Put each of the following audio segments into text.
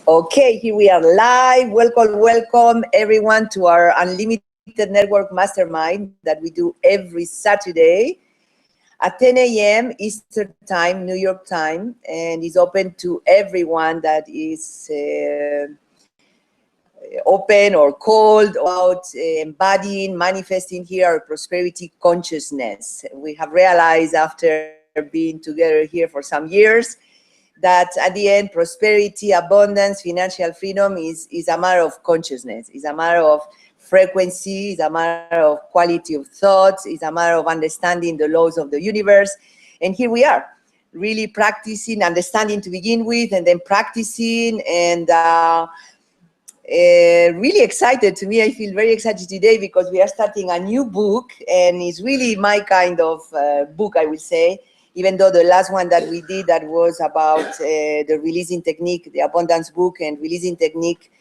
Okay, here we are live. Welcome everyone to our Unlimited Network Mastermind that we do every Saturday at 10 a.m. Eastern Time, New York time, and is open to everyone that is open or called about embodying, manifesting here our prosperity consciousness. We have realized after being together here for some years that at the end, prosperity, abundance, financial freedom is a matter of consciousness, is a matter of frequency, is a matter of quality of thoughts, is a matter of understanding the laws of the universe. And here we are, really practicing, understanding to begin with, and then practicing, and really excited. To me, I feel very excited today because we are starting a new book, and it's really my kind of book, I will say. Even though the last one that we did that was about the releasing technique, the abundance book and releasing technique,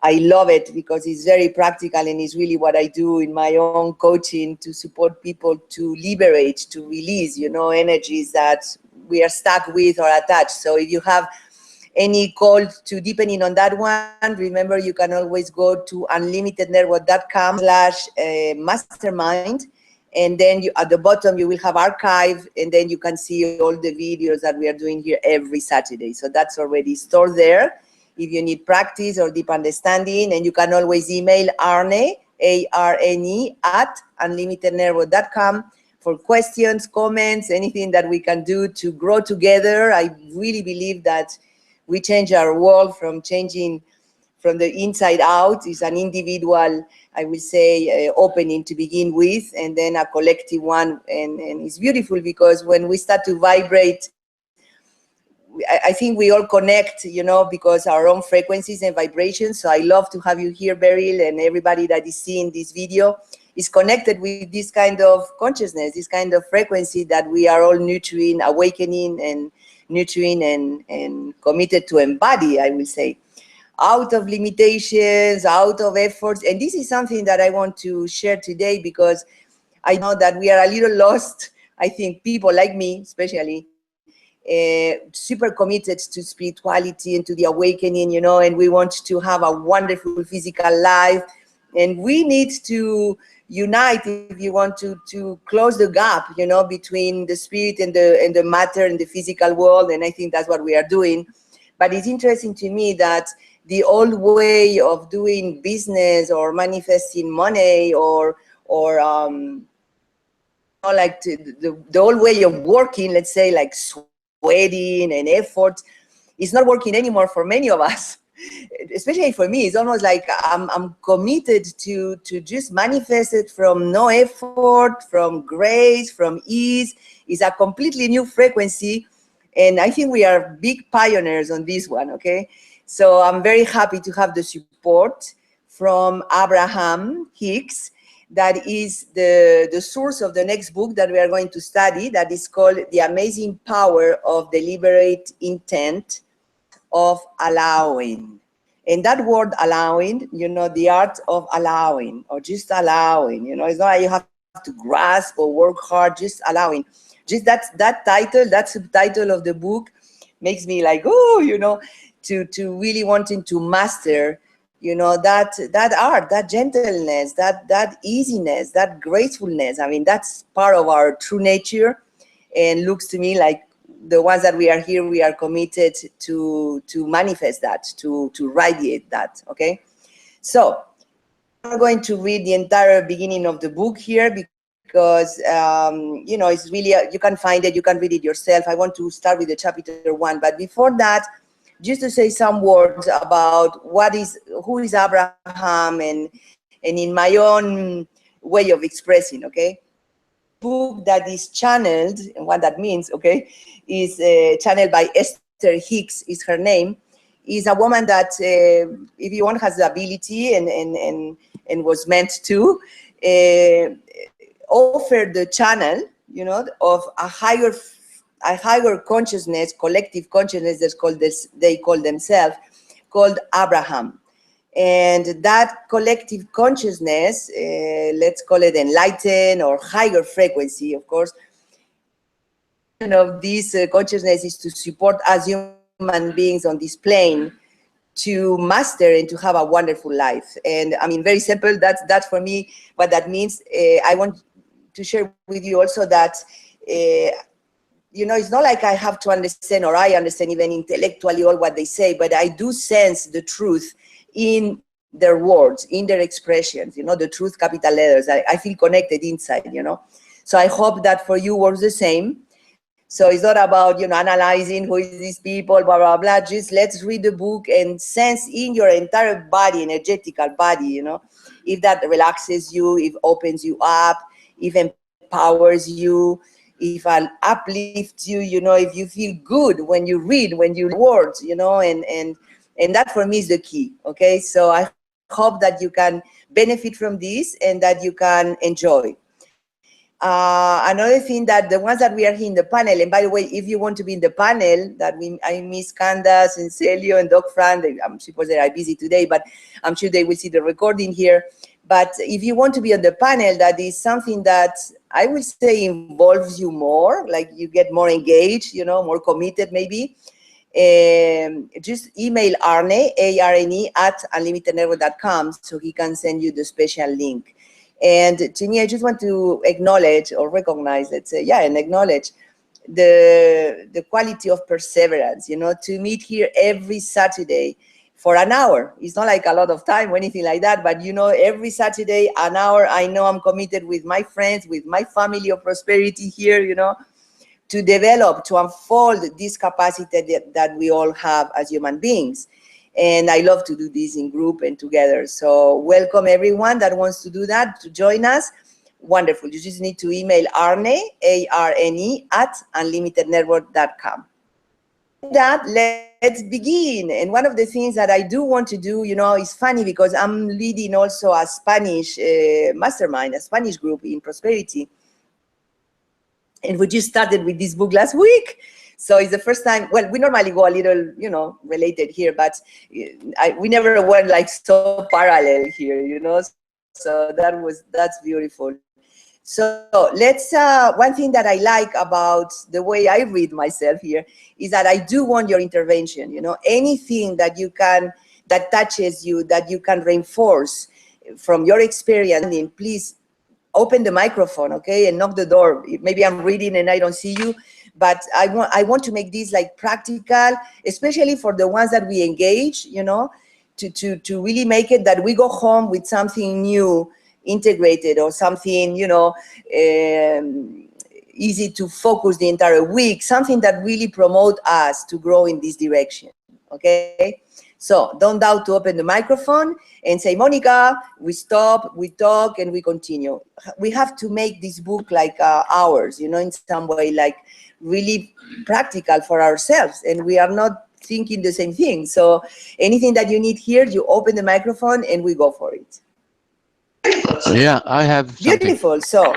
I love it because it's very practical and it's really what I do in my own coaching to support people to liberate, to release, energies that we are stuck with or attached. So if you have any call to deepening on that one, remember you can always go to unlimitednetwork.com/mastermind. And then at the bottom, you will have archive, and then you can see all the videos that we are doing here every Saturday. So that's already stored there. If you need practice or deep understanding, and you can always email Arne, A-R-N-E, at unlimitednetwork.com for questions, comments, anything that we can do to grow together. I really believe that we change our world from changing from the inside out. Is an individual, I will say, opening to begin with, and then a collective one. And it's beautiful because when we start to vibrate, I think we all connect, because our own frequencies and vibrations. So I love to have you here, Beryl, and everybody that is seeing this video is connected with this kind of consciousness, this kind of frequency that we are all nurturing, awakening, and nurturing and committed to embody, I will say. Out of limitations, out of efforts. And this is something that I want to share today because I know that we are a little lost. I think people like me, especially, super committed to spirituality and to the awakening, and we want to have a wonderful physical life. And we need to unite if you want to close the gap, between the spirit and the matter and the physical world. And I think that's what we are doing. But it's interesting to me that the old way of doing business or manifesting money or like the old way of working, let's say, like sweating and effort, is not working anymore for many of us. Especially for me, it's almost like I'm committed to just manifest it from no effort, from grace, from ease. It's a completely new frequency. And I think we are big pioneers on this one, okay? So I'm very happy to have the support from Abraham-Hicks. That is the source of the next book that we are going to study, that is called The Amazing Power of Deliberate Intent of Allowing. And that word allowing, the art of allowing, or just allowing, it's not like you have to grasp or work hard, just allowing. Just that title, that subtitle of the book makes me like, to really wanting to master, that art, that gentleness, that easiness, that gracefulness. I mean, that's part of our true nature, and looks to me like the ones that we are here, we are committed to manifest that, to radiate that, okay? So I'm going to read the entire beginning of the book here because, it's really, you can find it, you can read it yourself. I want to start with the chapter 1, but before that, just to say some words about who is Abraham, and in my own way of expressing, okay? Book that is channeled, and what that means, okay, is channeled by Esther Hicks, is her name, is a woman that, if you want, has the ability and was meant to offer the channel, of a higher consciousness, collective consciousness, they call themselves, called Abraham. And that collective consciousness, let's call it enlightened or higher frequency, of course, of this consciousness is to support us human beings on this plane to master and to have a wonderful life. And I mean, very simple. That's for me what that means. I want to share with you also that, you know, it's not like I have to understand, or I understand even intellectually all what they say, but I do sense the truth in their words, in their expressions, you know, the truth, capital letters. I feel connected inside, you know. So I hope that for you works the same. So it's not about, you know, analyzing who is these people, blah, blah, blah. Just let's read the book and sense in your entire body, energetical body, you know, if that relaxes you, if opens you up, if empowers you, if I'll uplift you, you know, if you feel good when you read, when you words, you know, and that for me is the key. Okay, so I hope that you can benefit from this and that you can enjoy. Another thing, that the ones that we are here in the panel, and by the way, if you want to be in the panel, that I miss Candace and Celio and Doc Fran, I'm suppose they are busy today, but I'm sure they will see the recording here. But if you want to be on the panel, that is something that I will say involves you more, like you get more engaged, you know, more committed maybe. Just email Arne, A-R-N-E, @unlimitednetwork.com, so he can send you the special link. And to me, I just want to acknowledge or recognize, let's say, yeah, and acknowledge the quality of perseverance, you know, to meet here every Saturday for an hour. It's not like a lot of time or anything like that, but, you know, every Saturday, an hour, I know I'm committed with my friends, with my family of prosperity here, you know, to develop, to unfold this capacity that we all have as human beings. And I love to do this in group and together. So welcome everyone that wants to do that, to join us. Wonderful. You just need to email Arne, A-R-N-E, @unlimitednetwork.com. That, let's begin. And one of the things that I do want to do, you know, is funny because I'm leading also a Spanish mastermind, a Spanish group in prosperity. And we just started with this book last week. So it's the first time, well, we normally go a little, you know, related here, but we never went like so parallel here, you know, so that's beautiful. So let's, one thing that I like about the way I read myself here is that I do want your intervention, you know, anything that you can, that touches you, that you can reinforce from your experience, and please open the microphone, okay, and knock the door. Maybe I'm reading and I don't see you, but I want to make this like practical, especially for the ones that we engage, you know, to really make it that we go home with something new, integrated, or something, you know, easy to focus the entire week, something that really promote us to grow in this direction, okay? So don't doubt to open the microphone and say, Monica, we stop, we talk, and we continue. We have to make this book like ours, you know, in some way, like really practical for ourselves. And we are not thinking the same thing. So anything that you need here, you open the microphone and we go for it. Yeah, I have something. Beautiful. So,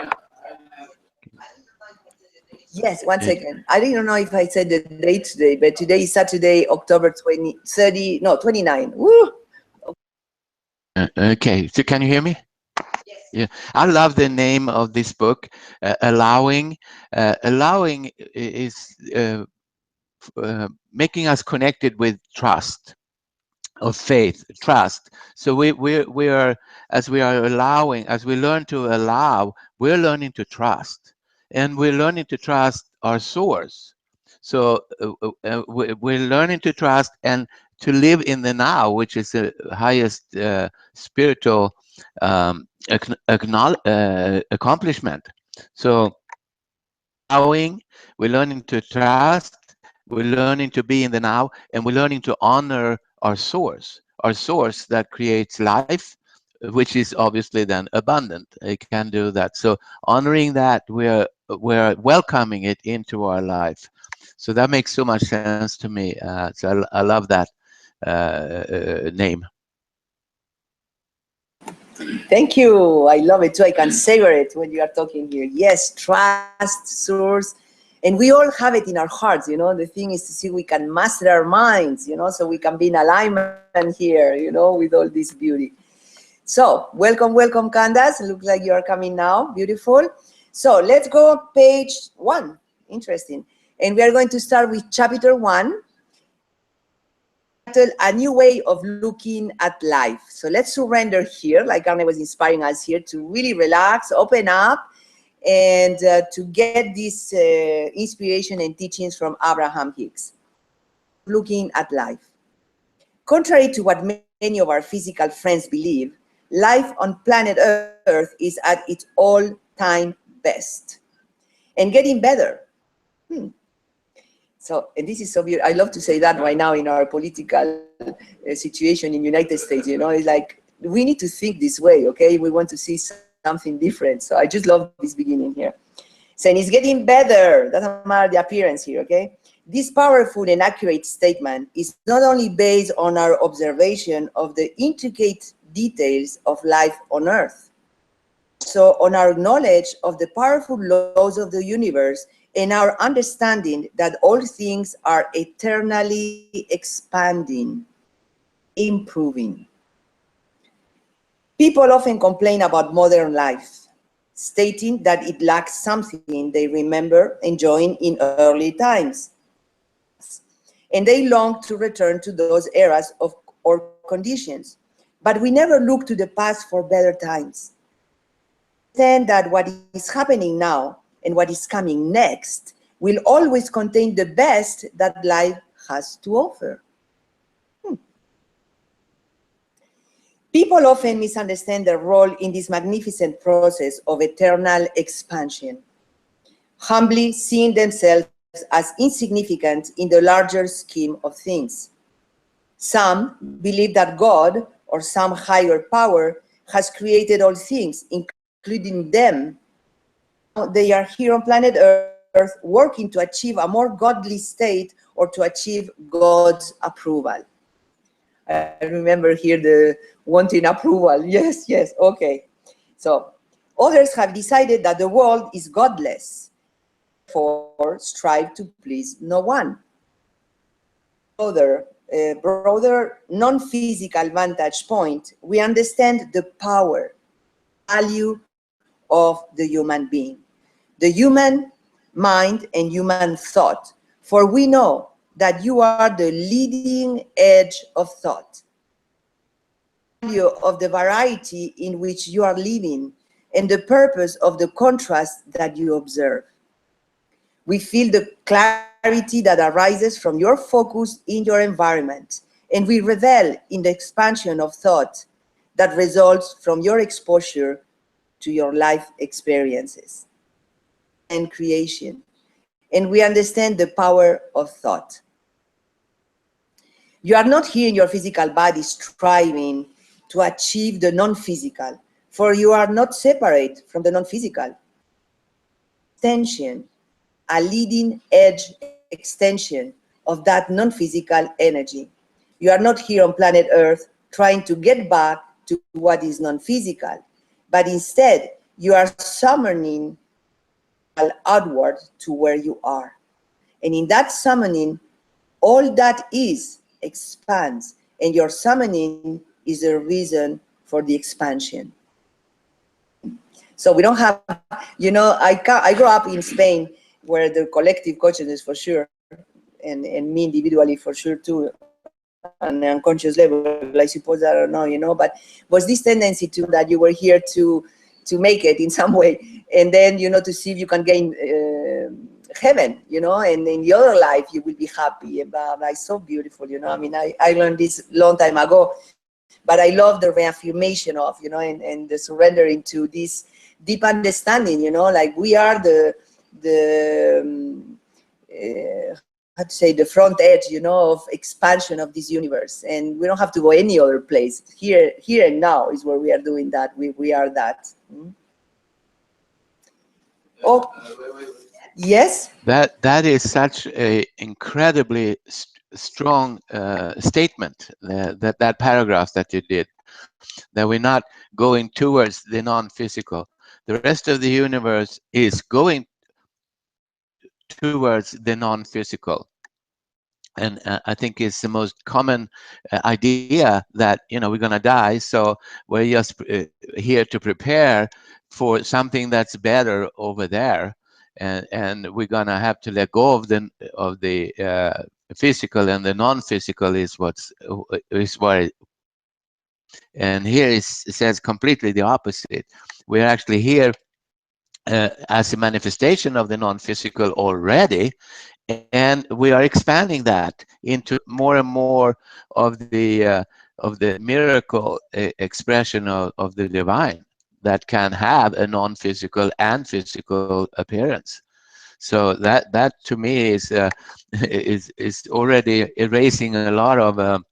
yes, 1 second. I don't know if I said the date today, but today is Saturday, October 29. Woo! Okay, so can you hear me? Yes. Yeah, I love the name of this book, Allowing. Allowing is making us connected with trust, of faith, trust. So we are, as we are allowing, as we learn to allow, we're learning to trust, and we're learning to trust our source. So we're learning to trust and to live in the now, which is the highest spiritual accomplishment. So allowing, we're learning to trust, we're learning to be in the now, and we're learning to honor our source that creates life, which is obviously then abundant. It can do that. So honoring that, we're welcoming it into our life. So that makes so much sense to me. So I love that name. Thank you. I love it too. I can savor it when you are talking here. Yes, trust, source. And we all have it in our hearts, you know. The thing is to see we can master our minds, you know, so we can be in alignment here, you know, with all this beauty. So welcome, welcome, Candace. It looks like you are coming now. Beautiful. So let's go page 1. Interesting. And we are going to start with chapter 1. A New Way of Looking at Life. So let's surrender here, like Arne was inspiring us here, to really relax, open up, and to get this inspiration and teachings from Abraham-Hicks. Looking at life. Contrary to what many of our physical friends believe, life on planet Earth is at its all-time best and getting better. So, and this is so beautiful. I love to say that right now in our political situation in United States, you know, it's like, we need to think this way, okay? We want to see something different. So I just love this beginning here. Saying it's getting better. Doesn't matter the appearance here, okay? This powerful and accurate statement is not only based on our observation of the intricate details of life on Earth, so on our knowledge of the powerful laws of the universe and our understanding that all things are eternally expanding, improving. People often complain about modern life, stating that it lacks something they remember enjoying in early times. And they long to return to those eras of or conditions. But we never look to the past for better times. Understand that what is happening now and what is coming next will always contain the best that life has to offer. People often misunderstand their role in this magnificent process of eternal expansion, humbly seeing themselves as insignificant in the larger scheme of things. Some believe that God or some higher power has created all things, including them. They are here on planet Earth working to achieve a more godly state or to achieve God's approval. I remember here the wanting approval. Yes, yes, okay. So others have decided that the world is godless, therefore strive to please no one. Broader non-physical vantage point, we understand the power, value of the human being, the human mind and human thought. For we know that you are the leading edge of thought. Value of the variety in which you are living and the purpose of the contrast that you observe. We feel the clarity that arises from your focus in your environment, and we revel in the expansion of thought that results from your exposure to your life experiences and creation. And we understand the power of thought. You are not here in your physical body striving to achieve the non-physical, for you are not separate from the non-physical. Extension, a leading edge extension of that non-physical energy. You are not here on planet Earth trying to get back to what is non-physical, but instead you are summoning outward to where you are. And in that summoning, all that is expands, and your summoning is the reason for the expansion. So we don't have, you know, I grew up in Spain where the collective consciousness for sure, and me individually for sure too, on an unconscious level, I suppose, I don't know, you know, but was this tendency to that you were here to make it in some way, and then, you know, to see if you can gain heaven, you know, and in the other life you will be happy. And it's so beautiful, you know. I mean, I learned this long time ago, but I love the reaffirmation of, you know, and the surrendering to this deep understanding, you know, like we are how to say, the front edge, you know, of expansion of this universe, and we don't have to go any other place. Here and now is where we are doing that. We are that. Oh, yes. That is such a incredibly strong statement. That paragraph that you did, that we're not going towards the non-physical. The rest of the universe is going towards the non-physical. And I think it's the most common idea that, you know, we're going to die, so we're just here to prepare for something that's better over there, and we're going to have to let go of the physical and the non-physical is what. And here it says completely the opposite. We're actually here as a manifestation of the non-physical already, and we are expanding that into more and more of the miracle expression of the divine that can have a non-physical and physical appearance. So that to me is is already erasing a lot of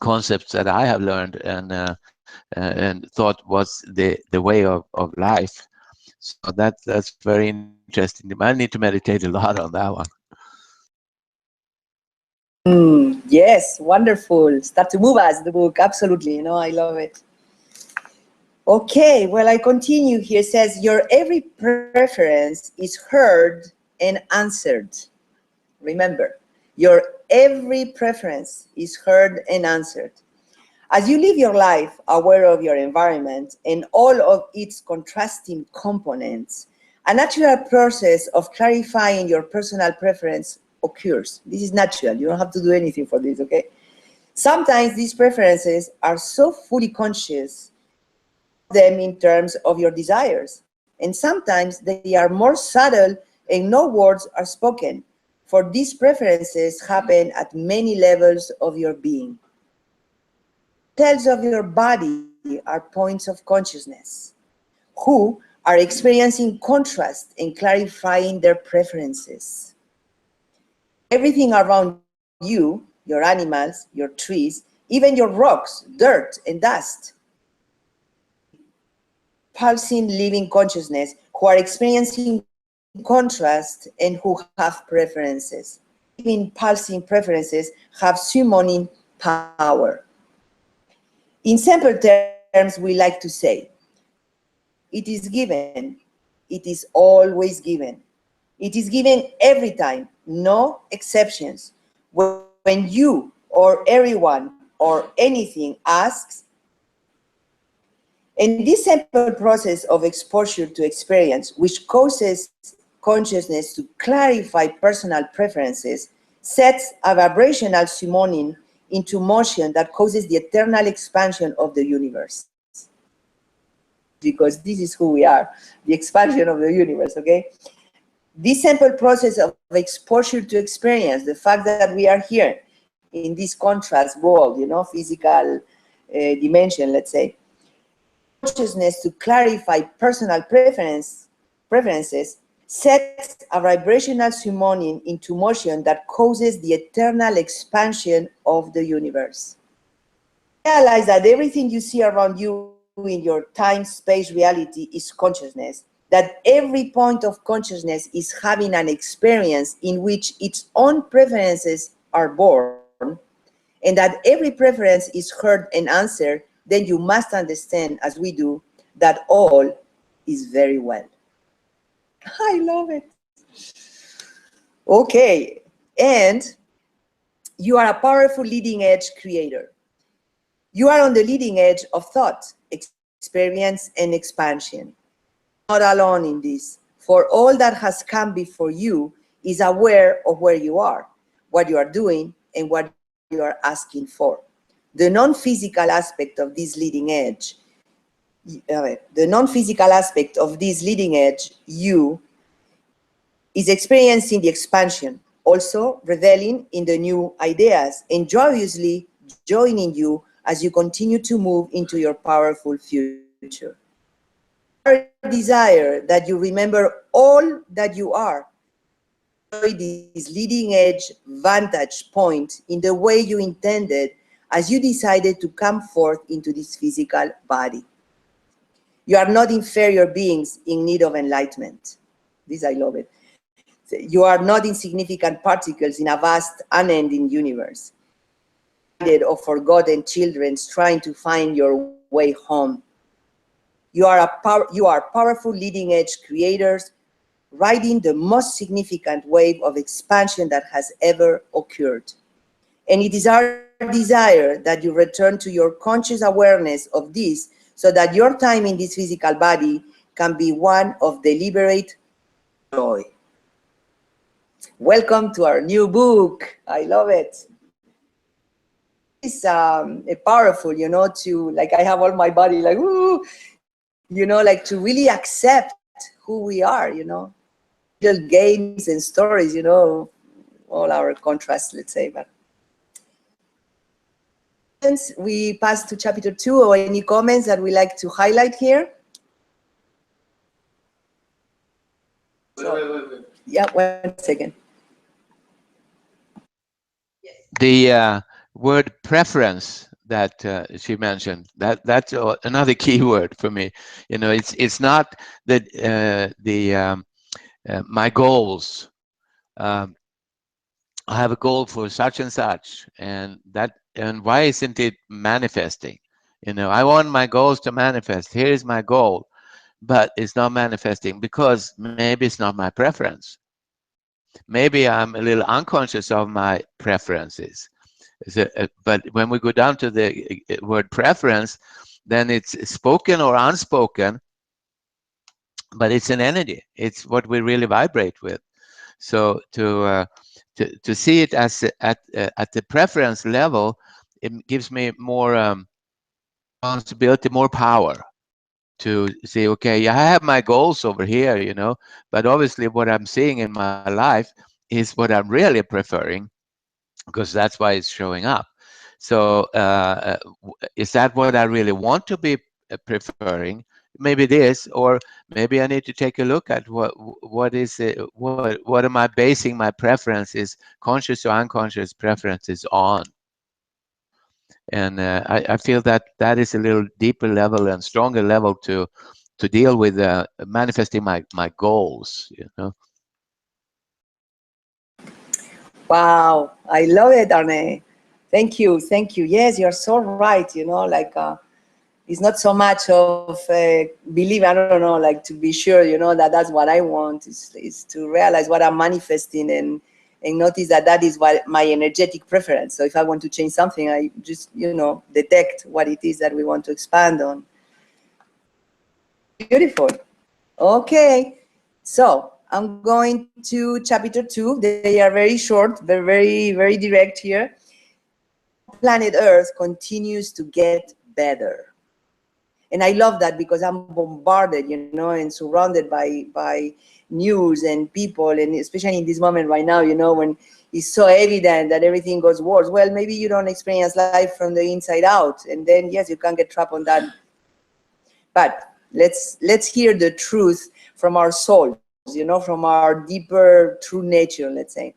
concepts that I have learned and thought was the way of life. So that's very interesting. I need to meditate a lot on that one. Yes, wonderful. Start to move us, the book. Absolutely. I love it. Okay, well, I continue here. It says, your every preference is heard and answered. Remember, your every preference is heard and answered. As you live your life aware of your environment and all of its contrasting components, a natural process of clarifying your personal preference occurs. This is natural. You don't have to do anything for this, okay? Sometimes these preferences are so fully conscious them in terms of your desires, and sometimes they are more subtle and no words are spoken, for these preferences happen at many levels of your being. Cells of your body are points of consciousness who are experiencing contrast and clarifying their preferences. Everything around you, your animals, your trees, even your rocks, dirt, and dust, pulsing living consciousness who are experiencing contrast and who have preferences. Living pulsing preferences have summoning power. In simple terms, we like to say, it is given, it is always given. It is given every time, no exceptions. When you or everyone or anything asks, and this simple process of exposure to experience, which causes consciousness to clarify personal preferences, sets a vibrational summoning into motion that causes the eternal expansion of the universe. Because this is who we are, the expansion of the universe, okay? This simple process of exposure to experience, the fact that we are here in this contrast world, physical dimension, let's say, consciousness to clarify personal preferences sets a vibrational summoning into motion that causes the eternal expansion of the universe. Realize that everything you see around you in your time-space reality is consciousness, that every point of consciousness is having an experience in which its own preferences are born, and that every preference is heard and answered, then you must understand, as we do, that all is very well. I love it. Okay, and you are a powerful leading edge creator. You are on the leading edge of thought, experience, and expansion. Not alone in this, for all that has come before you is aware of where you are, what you are doing, and what you are asking for. The non-physical aspect of this leading edge, you is experiencing the expansion, also reveling in the new ideas and joyously joining you as you continue to move into your powerful future. Our desire that you remember all that you are, enjoy this leading edge vantage point in the way you intended as you decided to come forth into this physical body. You are not inferior beings in need of enlightenment. This, I love it. You are not insignificant particles in a vast, unending universe. Or forgotten children trying to find your way home. You are powerful leading edge creators riding the most significant wave of expansion that has ever occurred. And it is our desire that you return to your conscious awareness of this so that your time in this physical body can be one of deliberate joy. Welcome to our new book. I love it. It's powerful, you know, to, like, I have all my body, like, woo, you know, like to really accept who we are, you know. Little games and stories, you know, all our contrasts, let's say. But we pass to chapter 2, or any comments that we like to highlight here? Wait. Yeah, 1 second. The word preference that she mentioned, that's another key word for me. You know, it's not that my goals. I have a goal for such and such, and why isn't it manifesting? You know, I want my goals to manifest. Here is my goal, but it's not manifesting because maybe it's not my preference. Maybe I'm a little unconscious of my preferences. But when we go down to the word preference, then it's spoken or unspoken, but it's an energy. It's what we really vibrate with. So to see it as at the preference level, it gives me more responsibility, more power to say, okay, I have my goals over here, you know, but obviously what I'm seeing in my life is what I'm really preferring, because that's why it's showing up. So is that what I really want to be preferring? Maybe it is, or maybe I need to take a look at what is it, what am I basing my preferences, conscious or unconscious preferences on? And I feel that that is a little deeper level and stronger level to deal with manifesting my goals, you know. Wow, I love it, Arne. Thank you, thank you. Yes, you're so right. You know, like it's not so much of believe. I don't know, like to be sure, you know, that that's what I want. Is to realize what I'm manifesting and notice that that is what my energetic preference. So if I want to change something, I just, you know, detect what it is that we want to expand on. Beautiful. Okay, so I'm going to chapter 2. They are very short, very, very direct here. Planet Earth continues to get better. And I love that because I'm bombarded, you know, and surrounded by news and people, and especially in this moment right now, you know, when it's so evident that everything goes worse. Well, maybe you don't experience life from the inside out, and then yes, you can get trapped on that. But let's hear the truth from our souls, you know, from our deeper true nature, let's say.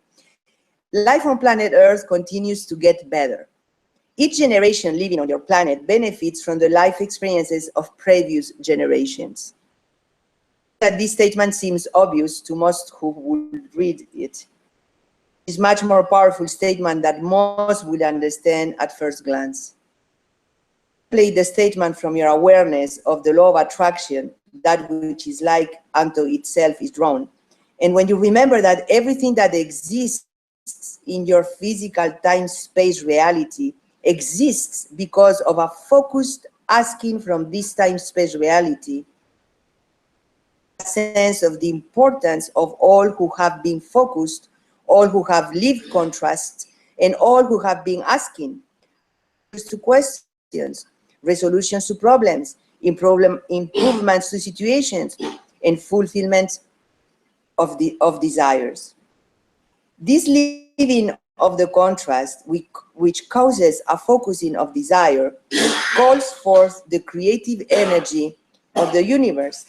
Life on planet Earth continues to get better. Each generation living on your planet benefits from the life experiences of previous generations. That this statement seems obvious to most who would read it. It's a much more powerful statement that most would understand at first glance. Play the statement from your awareness of the law of attraction, that which is like unto itself is drawn. And when you remember that everything that exists in your physical time-space reality exists because of a focused asking from this time-space reality, a sense of the importance of all who have been focused, all who have lived contrast, and all who have been asking to questions, resolutions to problems, improvements to situations, and fulfillment of desires. This living of the contrast, which causes a focusing of desire, calls forth the creative energy of the universe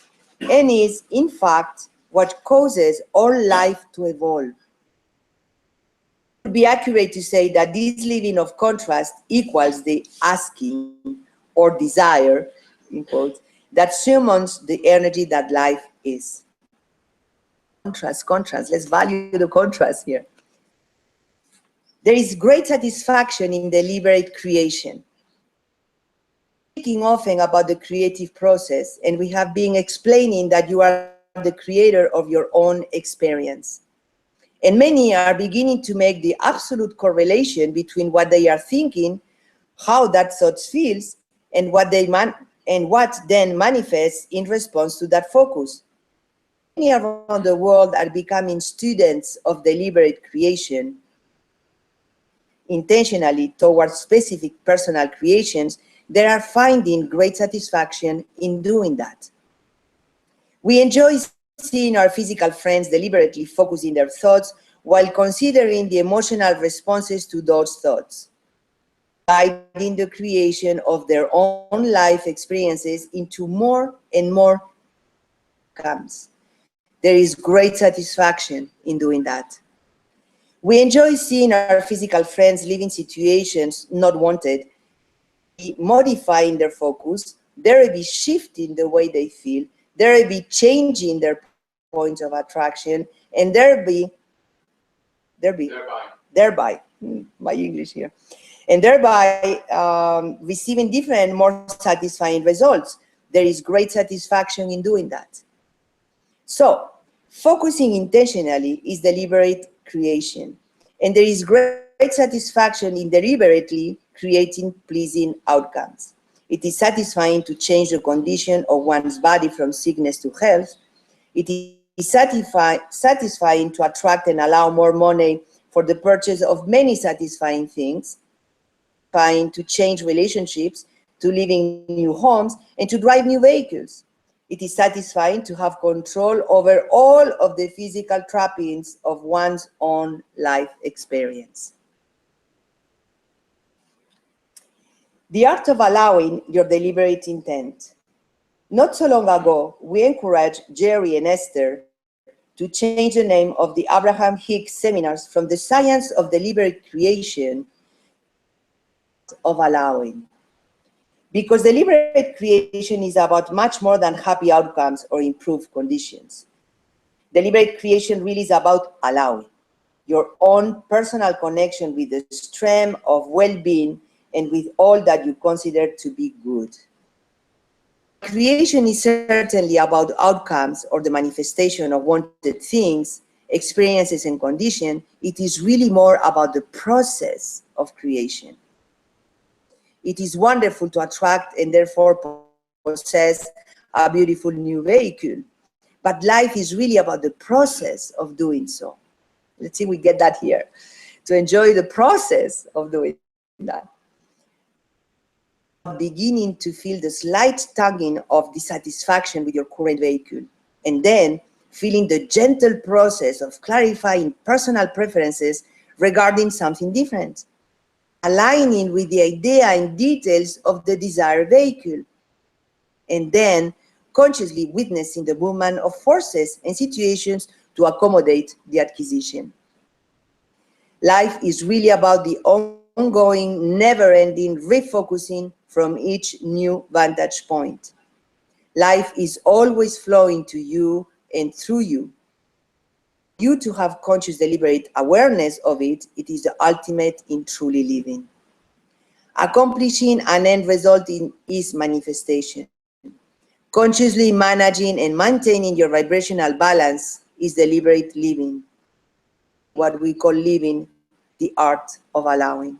and is, in fact, what causes all life to evolve. It would be accurate to say that this living of contrast equals the asking or desire, in quotes, that summons the energy that life is. Contrast, let's value the contrast here. There is great satisfaction in deliberate creation. Speaking often about the creative process, and we have been explaining that you are the creator of your own experience. And many are beginning to make the absolute correlation between what they are thinking, how that thought feels, and what then manifests in response to that focus. around the world are becoming students of deliberate creation, intentionally towards specific personal creations, they are finding great satisfaction in doing that. We enjoy seeing our physical friends deliberately focusing their thoughts while considering the emotional responses to those thoughts, guiding the creation of their own life experiences into more and more outcomes. There is great satisfaction in doing that. We enjoy seeing our physical friends living situations not wanted, modifying their focus, there be shifting the way they feel, there be changing their points of attraction, and thereby, my English here, and thereby receiving different, more satisfying results. There is great satisfaction in doing that. So, focusing intentionally is deliberate creation, and there is great satisfaction in deliberately creating pleasing outcomes. It is satisfying to change the condition of one's body from sickness to health. It is satisfying to attract and allow more money for the purchase of many satisfying things, satisfying to change relationships, to live in new homes, and to drive new vehicles. It is satisfying to have control over all of the physical trappings of one's own life experience. The art of allowing your deliberate intent. Not so long ago, we encouraged Jerry and Esther to change the name of the Abraham-Hicks seminars from the science of deliberate creation of allowing. Because deliberate creation is about much more than happy outcomes or improved conditions. Deliberate creation really is about allowing your own personal connection with the stream of well-being and with all that you consider to be good. Creation is certainly about outcomes or the manifestation of wanted things, experiences, and conditions. It is really more about the process of creation. It is wonderful to attract and therefore possess a beautiful new vehicle. But life is really about the process of doing so. Let's see if we get that here. To enjoy the process of doing that. Beginning to feel the slight tugging of dissatisfaction with your current vehicle, and then feeling the gentle process of clarifying personal preferences regarding something different, aligning with the idea and details of the desired vehicle, and then consciously witnessing the movement of forces and situations to accommodate the acquisition. Life is really about the ongoing, never-ending refocusing from each new vantage point. Life is always flowing to you and through you. You to have conscious, deliberate awareness of it, it is the ultimate in truly living. Accomplishing an end result is manifestation. Consciously managing and maintaining your vibrational balance is deliberate living. What we call living, the art of allowing.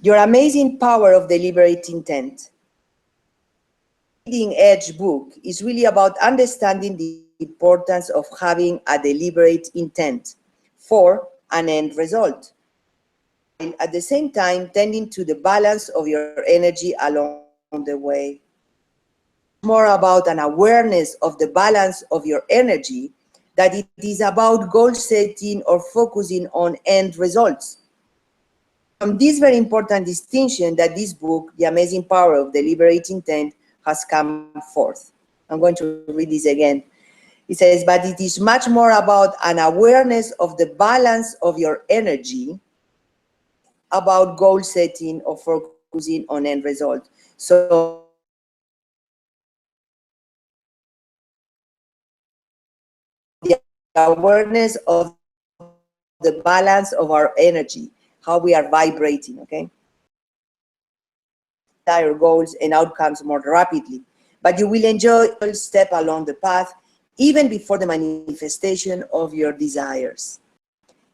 Your amazing power of deliberate intent. Leading edge book is really about understanding the importance of having a deliberate intent for an end result, and at the same time tending to the balance of your energy along the way. More about an awareness of the balance of your energy that it is about goal setting or focusing on end results. From this very important distinction that this book, The Amazing Power of Deliberate Intent, has come forth. I'm going to read this again. It says, but it is much more about an awareness of the balance of your energy, about goal setting or focusing on end result. So the awareness of the balance of our energy, how we are vibrating, okay? Our goals and outcomes more rapidly, but you will enjoy every step along the path, even before the manifestation of your desires.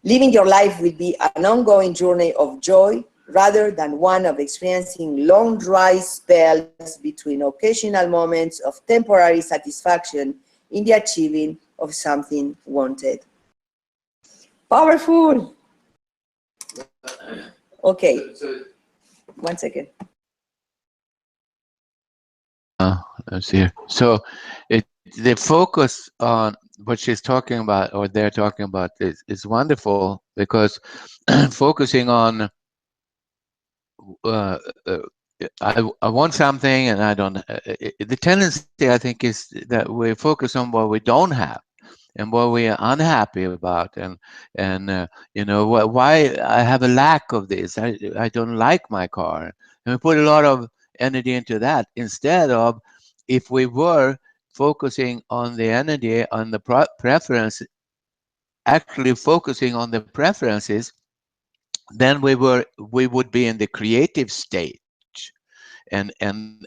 Living your life will be an ongoing journey of joy, rather than one of experiencing long dry spells between occasional moments of temporary satisfaction in the achieving of something wanted. Powerful. Okay, 1 second. Let's see here. So the focus on what she's talking about, or they're talking about, is wonderful, because focusing on uh, uh, I want something and I don't. The tendency, I think, is that we focus on what we don't have and what we are unhappy about, and you know, why I have a lack of this. I don't like my car, and we put a lot of energy into that, instead of, if we were focusing on the energy on the preference, actually focusing on the preferences, then we would be in the creative stage, and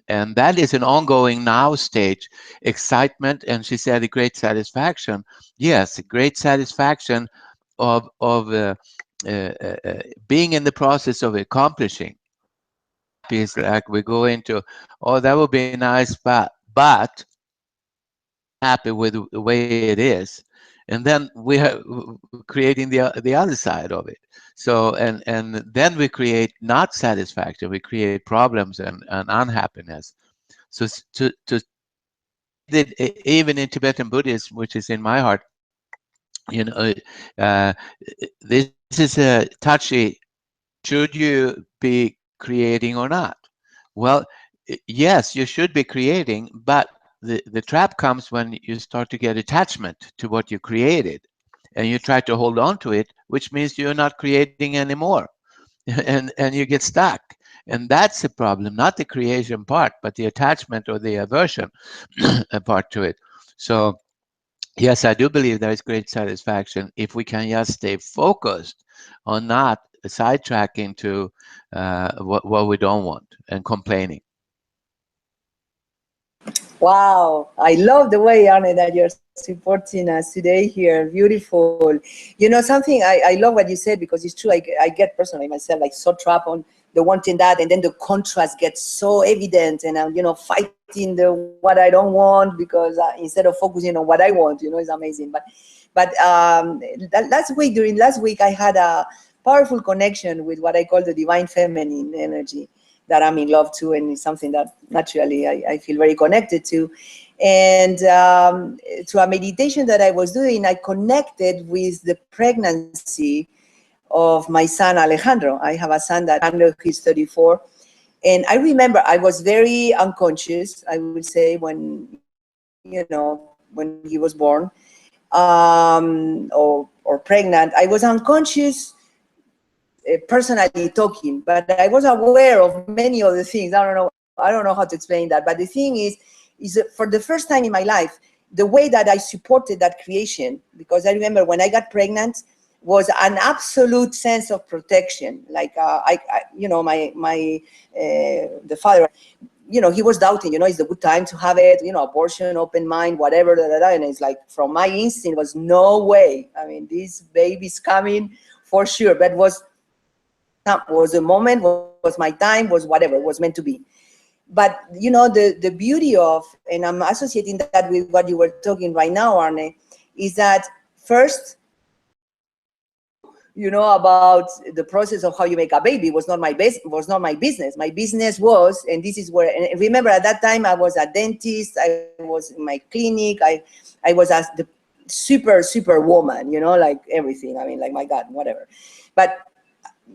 that is an ongoing now stage. Excitement, and she said a great satisfaction. Yes, a great satisfaction of being in the process of accomplishing. It's like we go into, oh, that would be nice, but happy with the way it is, and then we are creating the other side of it. So and then we create not satisfaction, we create problems and unhappiness. So to even in Tibetan Buddhism, which is in my heart, you know, uh, this is a touchy. Should you be creating or not? Well, yes, you should be creating, but the trap comes when you start to get attachment to what you created, and you try to hold on to it, which means you're not creating anymore, and you get stuck. And that's the problem, not the creation part, but the attachment or the aversion part to it. So yes, I do believe there is great satisfaction if we can just stay focused on not sidetracking to what we don't want and complaining. Wow, I love the way, Arne, that you're supporting us today here. Beautiful. You know, something I love what you said, because it's true. I get personally myself like so trapped on the wanting that, and then the contrast gets so evident, and I'm, you know, fighting the what I don't want, because instead of focusing on what I want, you know, it's amazing. But during last week, I had a powerful connection with what I call the divine feminine energy that I'm in love to, and it's something that naturally I feel very connected to. And to a meditation that I was doing, I connected with the pregnancy of my son Alejandro. I have a son that he's 34. And I remember I was very unconscious, I would say, when, you know, when he was born, or pregnant. I was unconscious personally talking, but I was aware of many other things. I don't know how to explain that. But the thing is that for the first time in my life, the way that I supported that creation, because I remember when I got pregnant, was an absolute sense of protection. Like you know, the father, you know, he was doubting, you know, it's a good time to have it, you know, abortion, open mind, whatever, and it's like, from my instinct was no way. I mean, this baby's coming for sure, but was a moment, was my time, was whatever, was meant to be. But, you know, the beauty of, and I'm associating that with what you were talking right now, Arne, is that first, you know, about the process of how you make a baby was not my business. My business was, and this is where, and remember at that time I was a dentist, I was in my clinic, I was as the super woman, you know, like everything. I mean, like, my God, whatever. But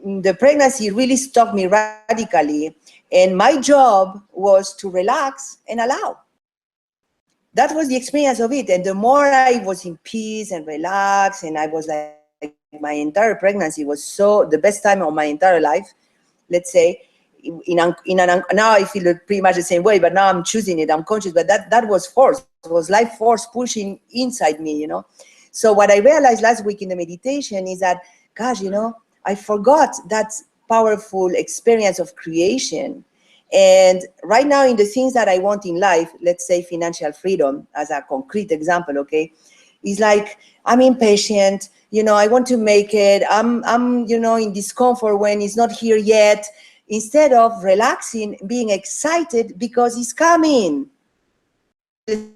the pregnancy really stopped me radically, and my job was to relax and allow. That was the experience of it. And the more I was in peace and relaxed, and I was like, my entire pregnancy was the best time of my entire life, let's say. Now I feel it pretty much the same way, but now I'm choosing it, I'm conscious, but that was force. It was life force pushing inside me, you know. So what I realized last week in the meditation is that, gosh, you know, I forgot that powerful experience of creation. And right now, in the things that I want in life, let's say financial freedom as a concrete example, okay, It's like, I'm impatient, I want to make it. I'm in discomfort when it's not here yet. Instead of relaxing, being excited because it's coming. The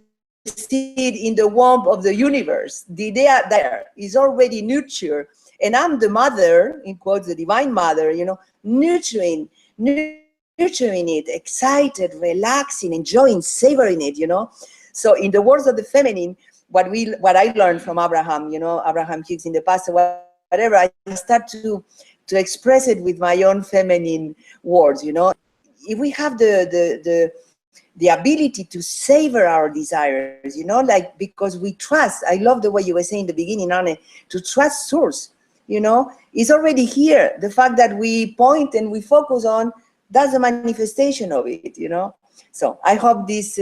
seed in the womb of the universe. The idea there is already nurtured. And I'm the mother, in quotes, the divine mother, nurturing it, excited, relaxing, enjoying, savoring it, So in the words of the feminine, what I learned from Abraham, Abraham-Hicks in the past, whatever, I start to express it with my own feminine words, If we have the ability to savor our desires, because we trust. I love the way you were saying in the beginning, Arne, to trust source, it's already here. The fact that we point and we focus on, that's the manifestation of it, So I hope this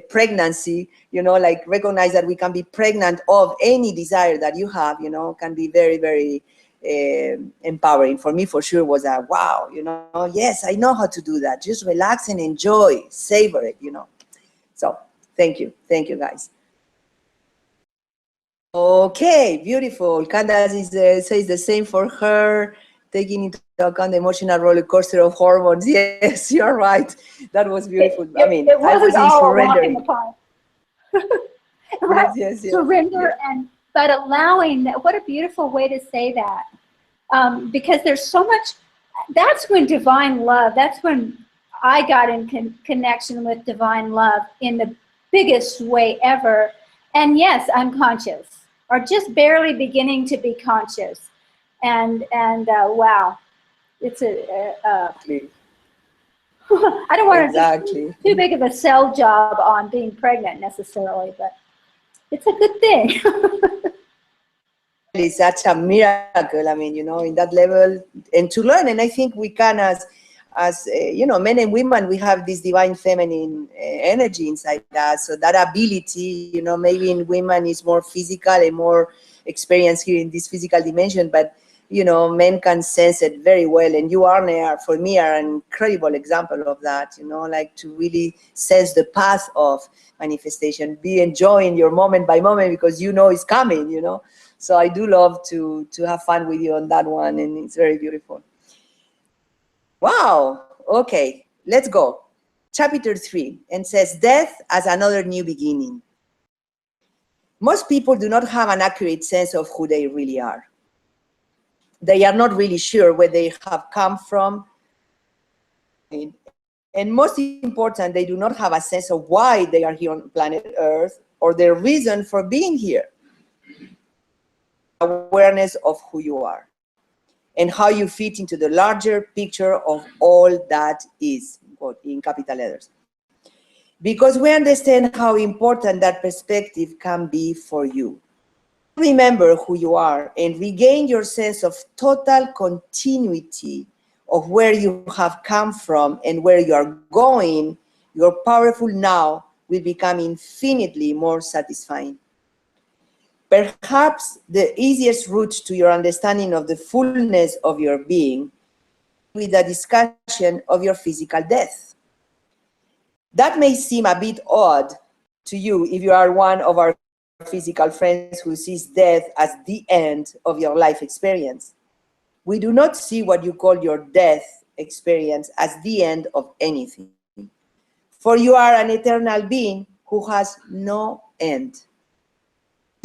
pregnancy, recognize that we can be pregnant of any desire that you have, can be very, very empowering. For me, for sure, was a wow, yes, I know how to do that. Just relax and enjoy, savor it, So thank you, guys. Okay, beautiful. Candace says the same for her, taking into account the emotional roller coaster of hormones. Yes, you're right. That was beautiful. It I was wasn't in all a walk surrendering. in the park. Right? Yes. Surrender but allowing that. What a beautiful way to say that. Because there's so much. That's when divine love. That's when I got in connection with divine love in the biggest way ever. And yes, I'm conscious, or just barely beginning to be conscious. And wow, it's I don't want to do too big of a sell job on being pregnant necessarily, but it's a good thing. It's such a miracle. In that level, and to learn. And I think we can, as men and women, we have this divine feminine energy inside us. So that ability, maybe in women is more physical and more experienced here in this physical dimension, but men can sense it very well. And you, Arne, for me, are an incredible example of that, like to really sense the path of manifestation, be enjoying your moment by moment because it's coming, So I do love to have fun with you on that one, and it's very beautiful. Wow, okay, let's go. Chapter 3, and says, death as another new beginning. Most people do not have an accurate sense of who they really are. They are not really sure where they have come from. And most important, they do not have a sense of why they are here on planet Earth or their reason for being here. Awareness of who you are and how you fit into the larger picture of all that is, in capital letters. Because we understand how important that perspective can be for you. Remember who you are and regain your sense of total continuity of where you have come from and where you are going, your powerful now will become infinitely more satisfying. Perhaps the easiest route to your understanding of the fullness of your being with a discussion of your physical death. That may seem a bit odd to you if you are one of our physical friends who sees death as the end of your life experience. We do not see what you call your death experience as the end of anything. For you are an eternal being who has no end.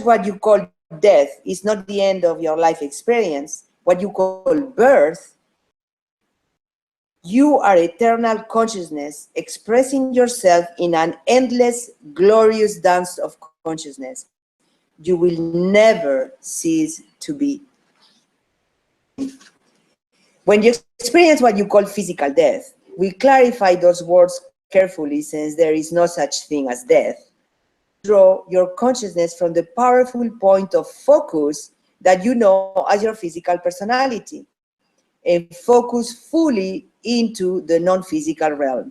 What you call death is not the end of your life experience. What you call birth, you are eternal consciousness expressing yourself in an endless, glorious dance of consciousness. You will never cease to be. When you experience what you call physical death, we clarify those words carefully since there is no such thing as death. Draw your consciousness from the powerful point of focus that you know as your physical personality and focus fully into the non-physical realm.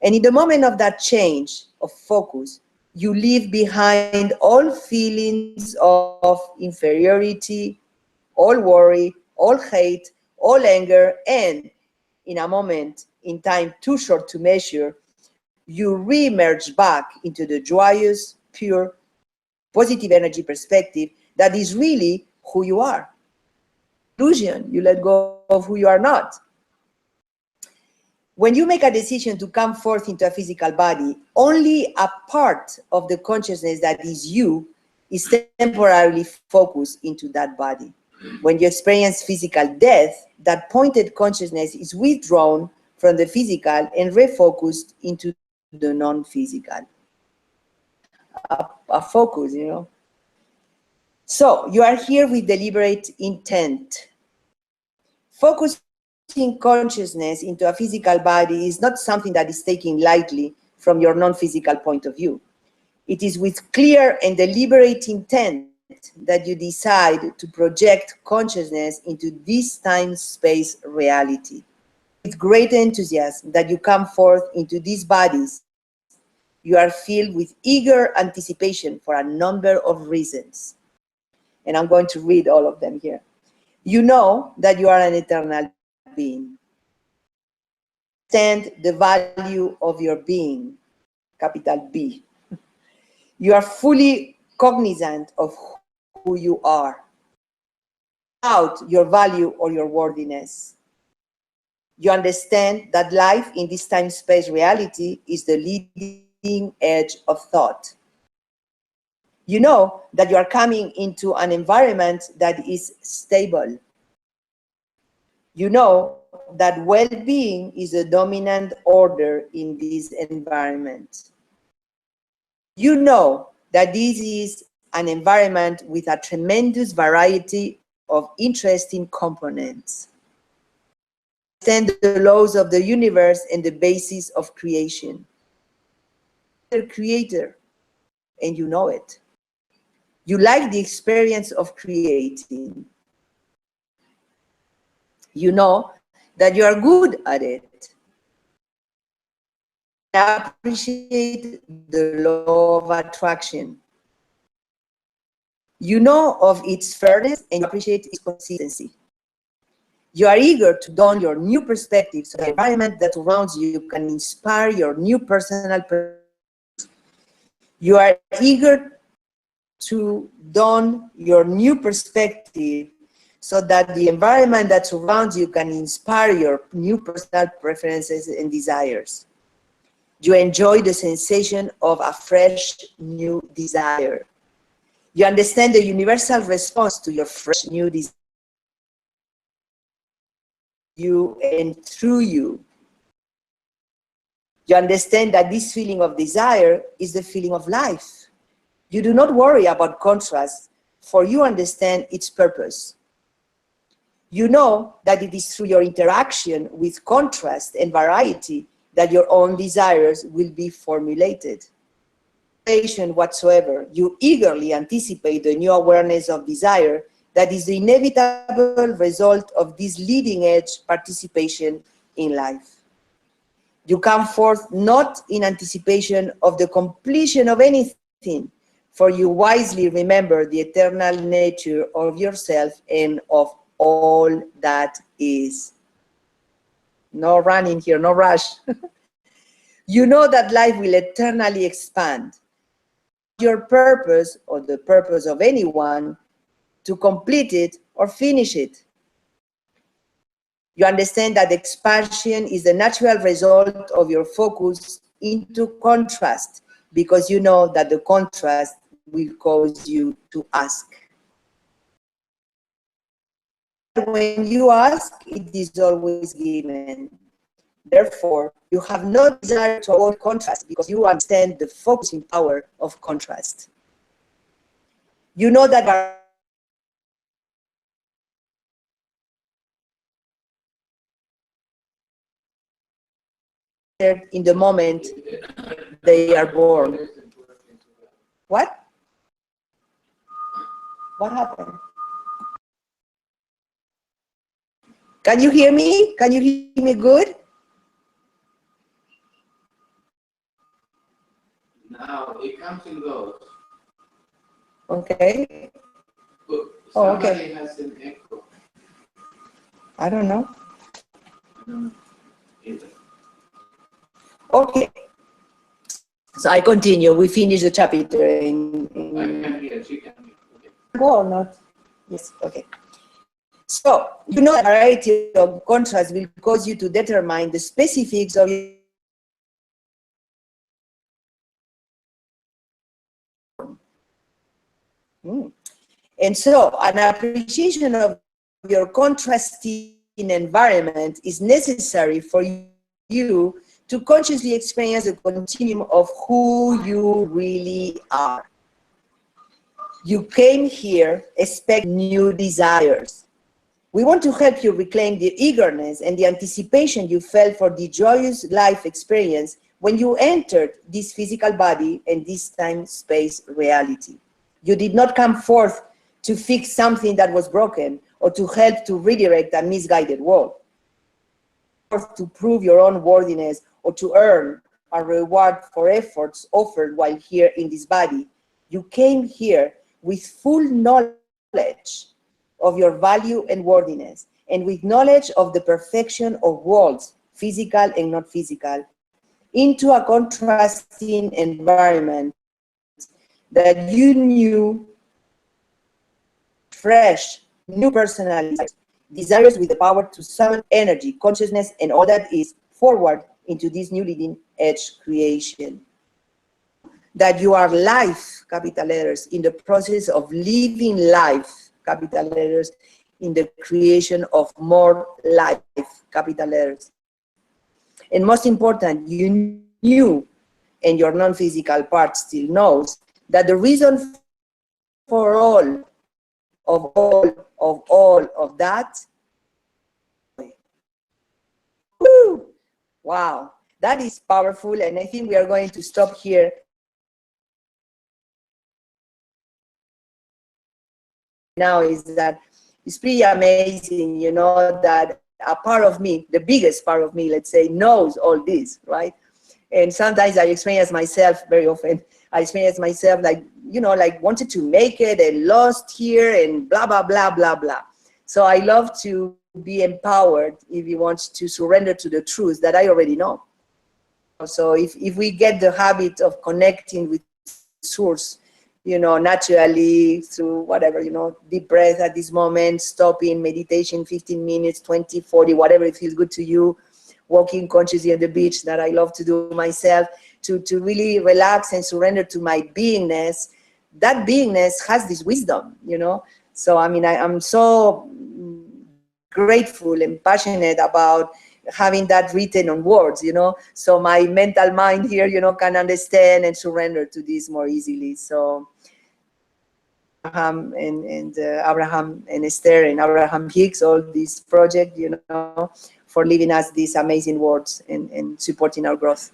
And in the moment of that change of focus, you leave behind all feelings of inferiority, all worry, all hate, all anger, and in a moment in time too short to measure, you re-emerge back into the joyous, pure positive energy perspective that is really who you are. Illusion, you let go of who you are not. When you make a decision to come forth into a physical body, only a part of the consciousness that is you is temporarily focused into that body. When you experience physical death, that pointed consciousness is withdrawn from the physical and refocused into the non-physical. A focus, you know. So you are here with deliberate intent. Focusing consciousness into a physical body is not something that is taken lightly from your non-physical point of view. It is with clear and deliberate intent that you decide to project consciousness into this time-space reality. With great enthusiasm that you come forth into these bodies, you are filled with eager anticipation for a number of reasons. And I'm going to read all of them here. You know that you are an eternal being. Understand the value of your being, capital B. You are fully cognizant of who you are, without your value or your worthiness. You understand that life in this time-space reality is the leading edge of thought. You know that you are coming into an environment that is stable. You know that well-being is the dominant order in this environment. You know that this is an environment with a tremendous variety of interesting components. Understand the laws of the universe and the basis of creation. You're the creator, and you know it. You like the experience of creating. You know that you are good at it. Appreciate the law of attraction. You know of its fairness and you appreciate its consistency. You are eager to don your new perspective so the environment that surrounds you can inspire your new personal perspective. You are eager to don your new perspective so that the environment that surrounds you can inspire your new personal preferences and desires. You enjoy the sensation of a fresh new desire. You understand the universal response to your fresh new desire. You and through you. You understand that this feeling of desire is the feeling of life. You do not worry about contrast, for you understand its purpose. You know that it is through your interaction with contrast and variety that your own desires will be formulated. Whatsoever, you eagerly anticipate the new awareness of desire that is the inevitable result of this leading edge participation in life. You come forth not in anticipation of the completion of anything, for you wisely remember the eternal nature of yourself and of all that is. No running here, no rush. You know that life will eternally expand. Your purpose, or the purpose of anyone, to complete it or finish it. You understand that expansion is the natural result of your focus into contrast, because you know that the contrast will cause you to ask. When you ask, it is always given. Therefore, you have no desire to avoid contrast because you understand the focusing power of contrast. You know that in the moment they are born. What? What happened? Can you hear me? Can you hear me good? Now it comes and goes. Okay. Oh, okay. Has an echo. I don't know. Okay. So I continue. We finish the chapter in she can. Okay. Go or not? Yes, okay. So, you know, a variety of contrasts will cause you to determine the specifics of your And so, an appreciation of your contrasting environment is necessary for you to consciously experience the continuum of who you really are. You came here expecting new desires. We want to help you reclaim the eagerness and the anticipation you felt for the joyous life experience when you entered this physical body and this time-space reality. You did not come forth to fix something that was broken or to help to redirect a misguided world, to prove your own worthiness or to earn a reward for efforts offered while here in this body. You came here with full knowledge of your value and worthiness, and with knowledge of the perfection of worlds, physical and not physical, into a contrasting environment that you knew fresh, new personalities, desires with the power to summon energy, consciousness, and all that is forward into this new leading edge creation. That you are life, capital letters, in the process of living life, capital letters, in the creation of more life, capital letters. And most important, you knew, and your non-physical part still knows, that the reason for all of that. Woo! Wow, that is powerful, and I think we are going to stop here. Now is that it's pretty amazing, you know, that a part of me, the biggest part of me, let's say, knows all this, right? And sometimes I experience myself, very often, I experience myself like, you know, like wanted to make it and lost here and blah, blah, blah, blah, blah. So I love to be empowered if you want to surrender to the truth that I already know. So if we get the habit of connecting with source, you know, naturally through whatever, you know, deep breath at this moment, stopping, meditation, 15 minutes, 20, 40, whatever it feels good to you, walking consciously on the beach that I love to do myself, to really relax and surrender to my beingness. That beingness has this wisdom, you know. So, I mean, I'm so grateful and passionate about having that written on words, you know, so my mental mind here, you know, can understand and surrender to this more easily. So Abraham and Abraham and Esther and Abraham-Hicks, all this project, you know, for leaving us these amazing words and supporting our growth.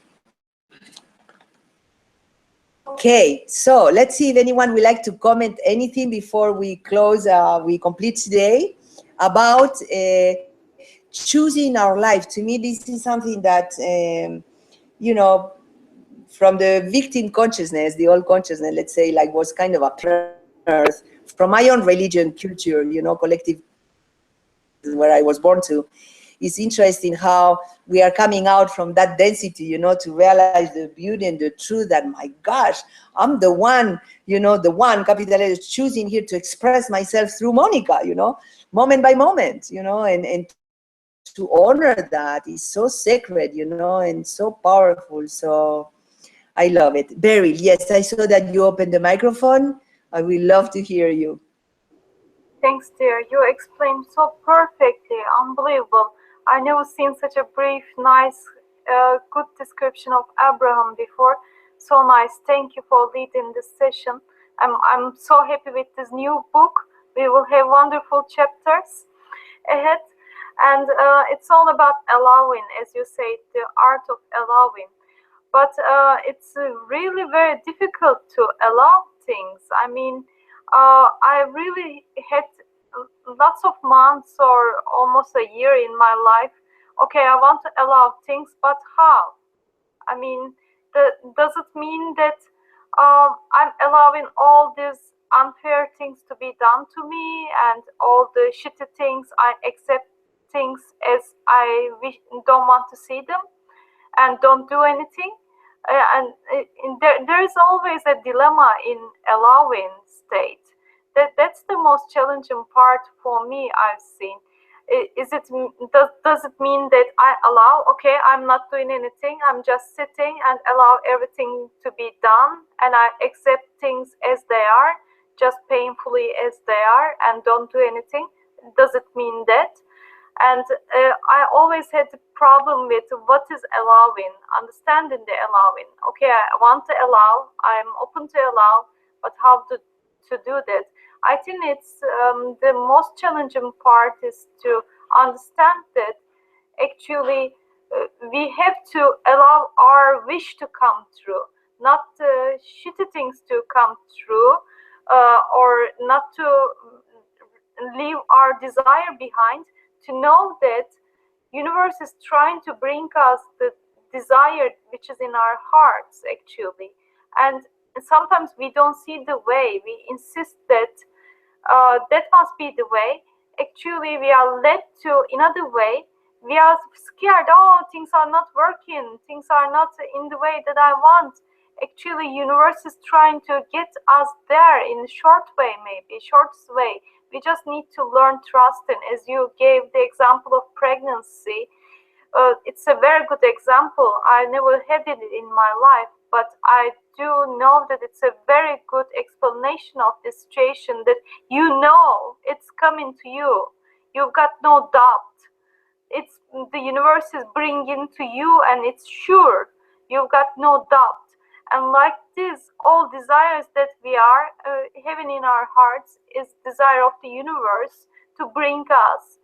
Okay, so let's see if anyone would like to comment anything before we close, we complete today about choosing our life. To me, this is something that, you know, from the victim consciousness, the old consciousness, let's say, like was kind of a earth, from my own religion, culture, you know, collective, where I was born to. It's interesting how we are coming out from that density, you know, to realize the beauty and the truth that, my gosh, I'm the one, you know, the one, capital letter, choosing here to express myself through Monica, you know, moment by moment, you know, and to honor that is so sacred, you know, and so powerful. So I love it. Beryl, yes, I saw that you opened the microphone. I will love to hear you. Thanks, dear. You explained so perfectly. Unbelievable. I never seen such a brief, nice, good description of Abraham before. So nice. Thank you for leading this session. I'm so happy with this new book. We will have wonderful chapters ahead. And it's all about allowing, as you say, the art of allowing. But it's really very difficult to allow things. I mean, I really had lots of months or almost a year in my life. Okay, I want to allow things, but how? I mean, does it mean that I'm allowing all these unfair things to be done to me and all the shitty things? I accept things as I don't want to see them and don't do anything? There is always a dilemma in allowing state. That's the most challenging part for me, I've seen. Does it mean that I allow, okay, I'm not doing anything, I'm just sitting and allow everything to be done, and I accept things as they are, just painfully as they are, and don't do anything? Does it mean that? And I always had a problem with what is allowing, understanding the allowing. Okay, I want to allow, I'm open to allow, but how to do that? I think it's the most challenging part is to understand that actually we have to allow our wish to come true, not shitty things to come true, or not to leave our desire behind, to know that universe is trying to bring us the desire which is in our hearts actually. And sometimes we don't see the way, we insist that that must be the way. Actually we are led to another way. We are scared, oh, things are not working, things are not in the way that I want. Actually universe is trying to get us there in a short way, maybe shortest way. We just need to learn trusting. As you gave the example of pregnancy, it's a very good example. I never had it in my life, but I do know that it's a very good explanation of the situation, that you know it's coming to you. You've got no doubt. It's the universe is bringing to you, and it's sure. You've got no doubt. And like this, all desires that we are having in our hearts is desire of the universe to bring us.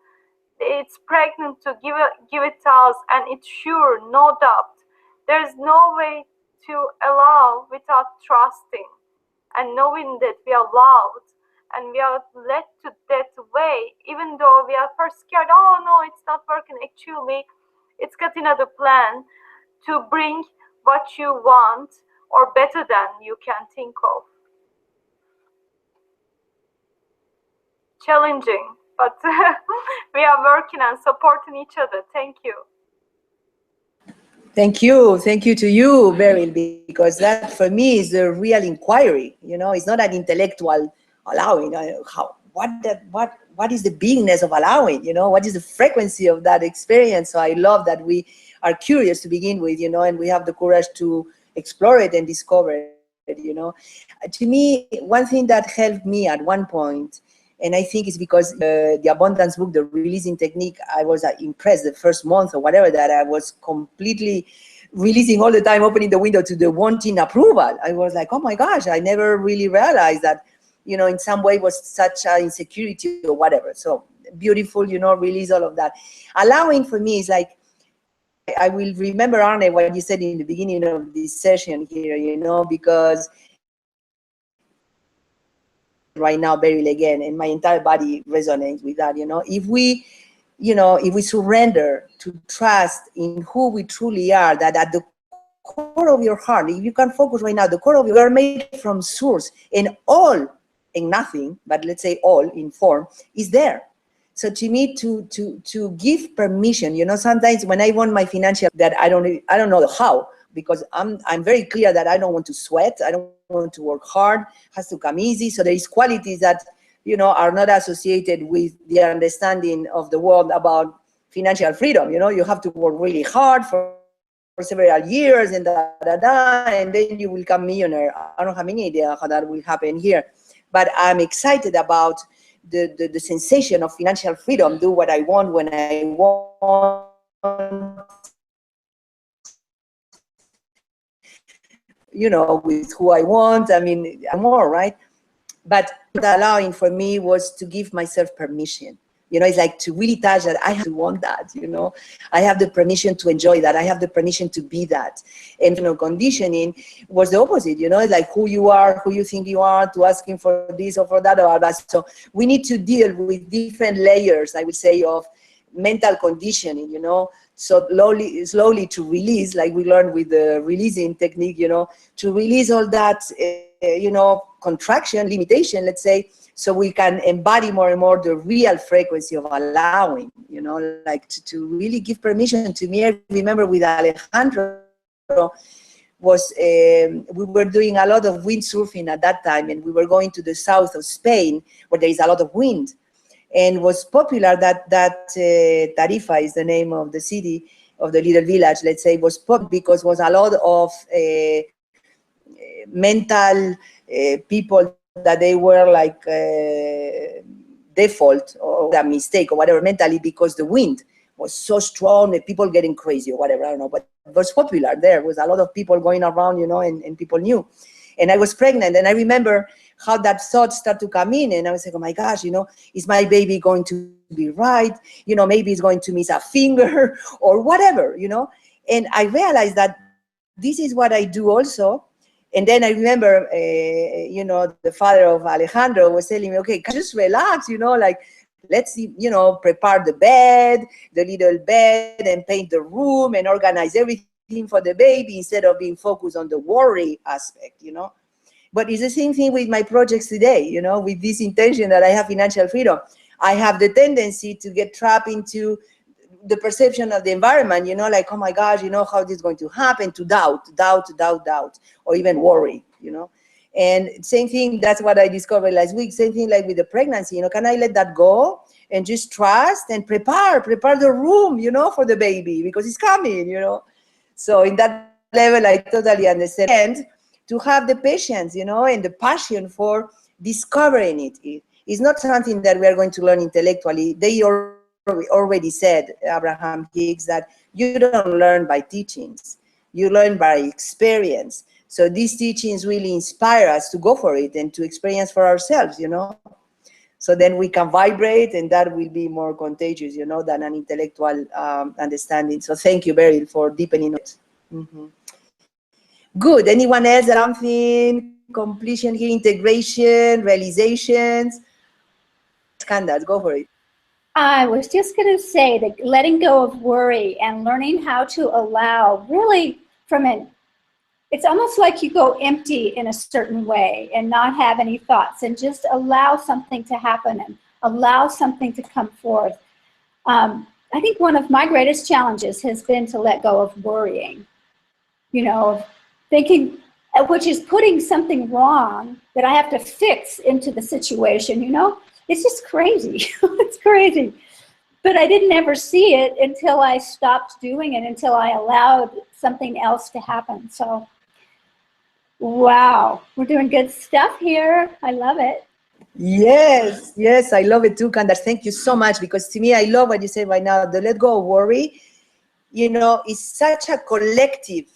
It's pregnant to give it to us, and it's sure, no doubt. There's no way to allow without trusting and knowing that we are loved, and we are led to that way, even though we are first scared, oh no, it's not working. Actually, it's got another plan to bring what you want, or better than you can think of. Challenging, but we are working and supporting each other. Thank you. Thank you to you, Beryl, because that for me is the real inquiry. You know, it's not an intellectual allowing. What is the beingness of allowing? You know, what is the frequency of that experience? So I love that we are curious to begin with, you know, and we have the courage to explore it and discover it. You know, to me, one thing that helped me at one point, and I think it's because the abundance book, the releasing technique, I was impressed the first month or whatever, that I was completely releasing all the time, opening the window to the wanting approval. I was like, oh my gosh, I never really realized that, you know, in some way was such an insecurity or whatever. So beautiful, you know, release all of that. Allowing for me is like, I will remember, Arne, what you said in the beginning of this session here, you know, because right now, Beryl, again, and my entire body resonates with that, you know. If we surrender to trust in who we truly are, that at the core of your heart, if you can focus right now, the core of you are made from source, and all and nothing, but let's say all in form, is there. So to me, to give permission, you know, sometimes when I want my financial, that I don't know how, because I'm very clear that I don't want to sweat, I don't want to work hard, has to come easy. So there is qualities that, you know, are not associated with the understanding of the world about financial freedom. You know, you have to work really hard for several years and and then you will become millionaire. I don't have any idea how that will happen here, but I'm excited about the sensation of financial freedom, do what I want when I want, you know, with who I want. I mean, more, right? But the allowing for me was to give myself permission. You know, it's like to really touch that I have to want that, you know. I have the permission to enjoy that. I have the permission to be that. And, you know, conditioning was the opposite, you know. It's like who you are, who you think you are, to asking for this or for that or that. So we need to deal with different layers, I would say, of mental conditioning, you know. So slowly to release, like we learned with the releasing technique, you know, to release all that, you know, contraction, limitation, let's say, so we can embody more and more the real frequency of allowing, you know, like to really give permission. To me, I remember with Alejandro, was we were doing a lot of windsurfing at that time, and we were going to the south of Spain where there is a lot of wind, and was popular that Tarifa is the name of the city, of the little village, let's say, was popular because was a lot of mental people that they were like default or a mistake or whatever mentally, because the wind was so strong and people getting crazy or whatever, I don't know, but it was popular. There was a lot of people going around, you know, and people knew. And I was pregnant, and I remember how that thought started to come in, and I was like, oh my gosh, you know, is my baby going to be right? You know, maybe he's going to miss a finger or whatever, you know. And I realized that this is what I do also. And then I remember, you know, the father of Alejandro was telling me, okay, just relax, you know, like, let's, you know, prepare the bed, the little bed, and paint the room and organize everything for the baby instead of being focused on the worry aspect, you know. But it's the same thing with my projects today, you know, with this intention that I have financial freedom. I have the tendency to get trapped into the perception of the environment, you know, like, oh my gosh, you know, how this is going to happen, to doubt, or even worry, you know. And same thing, that's what I discovered last week, same thing like with the pregnancy, you know, can I let that go and just trust and prepare the room, you know, for the baby, because it's coming, you know. So in that level, I totally understand. And to have the patience, you know, and the passion for discovering it. It's not something that we are going to learn intellectually. They already said, Abraham-Hicks, that you don't learn by teachings, you learn by experience. So these teachings really inspire us to go for it and to experience for ourselves, you know. So then we can vibrate, and that will be more contagious, you know, than an intellectual understanding. So thank you, Beryl, for deepening it. Good. Anyone else? Something? Completion here, integration, realizations? Candace, go for it. I was just going to say that letting go of worry and learning how to allow, really from an, it's almost like you go empty in a certain way and not have any thoughts and just allow something to happen and allow something to come forth. I think one of my greatest challenges has been to let go of worrying, you know, thinking, which is putting something wrong that I have to fix into the situation, you know. It's just crazy. It's crazy. But I didn't ever see it until I stopped doing it, until I allowed something else to happen. So, wow, we're doing good stuff here. I love it. Yes, yes, I love it too, Candace. Thank you so much, because to me, I love what you say right now. The let go of worry, you know, is such a collective,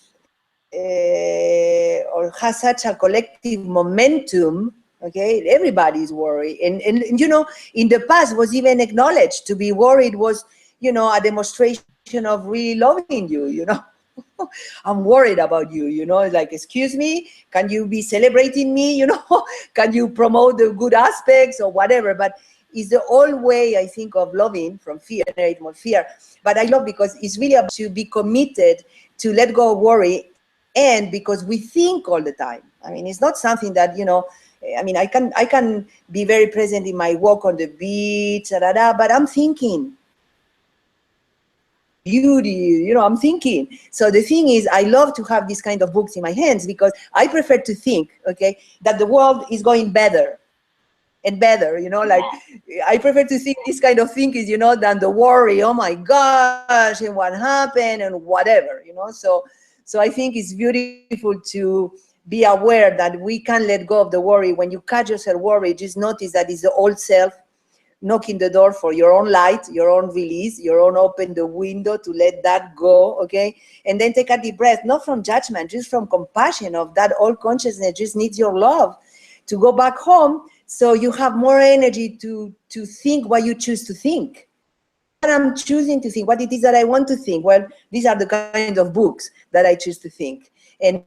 or has such a collective momentum. Okay, everybody's worried, and you know, in the past was even acknowledged. To be worried was, you know, a demonstration of really loving you, you know. I'm worried about you, you know, like, excuse me, can you be celebrating me, you know, can you promote the good aspects or whatever. But it's the old way, I think, of loving, from fear, generate more fear. But I love, because it's really about to be committed to let go of worry, and because we think all the time. I mean, it's not something that, you know, I mean, I can be very present in my walk on the beach, but I'm thinking beauty, you know, I'm thinking. So the thing is, I love to have these kind of books in my hands, because I prefer to think, okay, that the world is going better and better, you know, like, I prefer to think this kind of thinking, you know, than the worry, oh my gosh, and what happened and whatever, you know. So I think it's beautiful to be aware that we can let go of the worry. When you catch yourself worry, just notice that it's the old self knocking the door for your own light, your own release, your own open the window to let that go, okay? And then take a deep breath, not from judgment, just from compassion of that old consciousness just needs your love to go back home, so you have more energy to think what you choose to think. What I'm choosing to think, what it is that I want to think. Well, these are the kind of books that I choose to think. And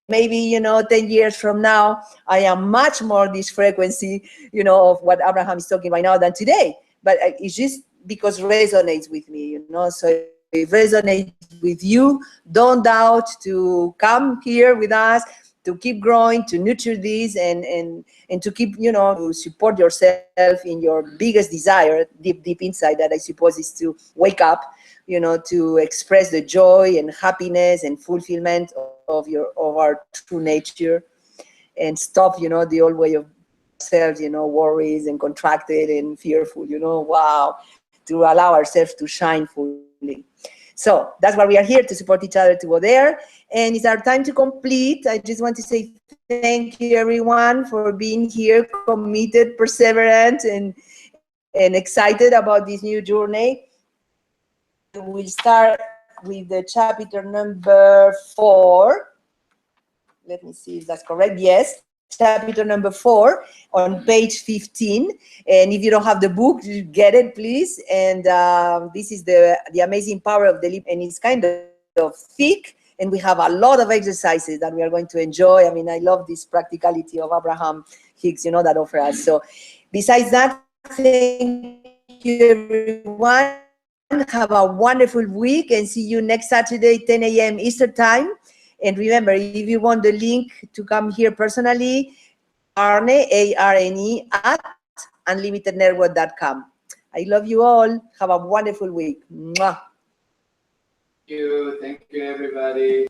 maybe, you know, 10 years from now, I am much more this frequency, you know, of what Abraham is talking right now than today. But it's just because it resonates with me, you know. So if it resonates with you, don't doubt to come here with us, to keep growing, to nurture this, and to keep, you know, to support yourself in your biggest desire, deep inside, that I suppose is to wake up, you know, to express the joy and happiness and fulfillment of our true nature, and stop, the old way of ourselves, worries and contracted and fearful, wow, to allow ourselves to shine fully. So that's why we are here, to support each other to go there. And it's our time to complete. I just want to say thank you, everyone, for being here, committed, perseverant, and excited about this new journey. We'll start with the chapter number 4. Let me see if that's correct. Yes, chapter number 4 on page 15. And if you don't have the book, get it, please. And this is the amazing power of the lip, and it's kind of thick. And we have a lot of exercises that we are going to enjoy. I mean, I love this practicality of Abraham-Hicks, that offer us. So besides that, thank you, everyone. Have a wonderful week, and see you next Saturday, 10 a.m. Eastern Time. And remember, if you want the link to come here personally, Arne, A-R-N-E, at unlimitednetwork.com. I love you all. Have a wonderful week. Mwah. Thank you, everybody.